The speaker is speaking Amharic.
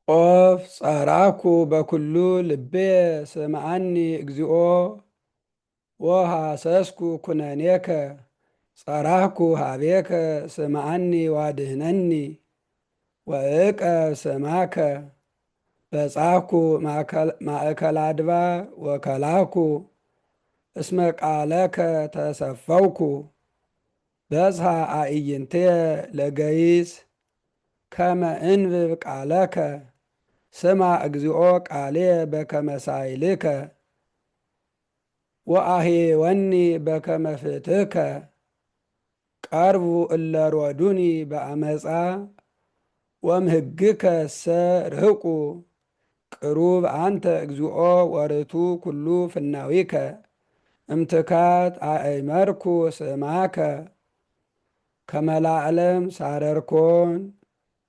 ኦፍ ጸራኩ በኩሉ ልቤ ስምዓኒ እግዚኦ ወሐሰስኩ ኩነኔከ ጸራኩ ሀቤከ ስምዓኒ ዋድህነኒ ወእቀ ስማከ በጻኩ ማእከል አድባር ወከላኩ እስመ ቃለከ ተሰፈውኩ በዝሃ አዕይንቴ ለገይስ ከመ እንብብ ቃለከ ስማ እግዚኦ ቃሌ በከመ ሳይልከ ወአሄወኒ በከመ ፍትሕከ ቀርቡ እለ ሮዱኒ በአመፃ ወምህግከ እሰ ርህቁ ቅሩብ አንተ እግዚኦ ወርቱ ኩሉ ፍናዊከ እምትካት አእመርኩ ስማከ ከመ ለዓለም ሳረርኮን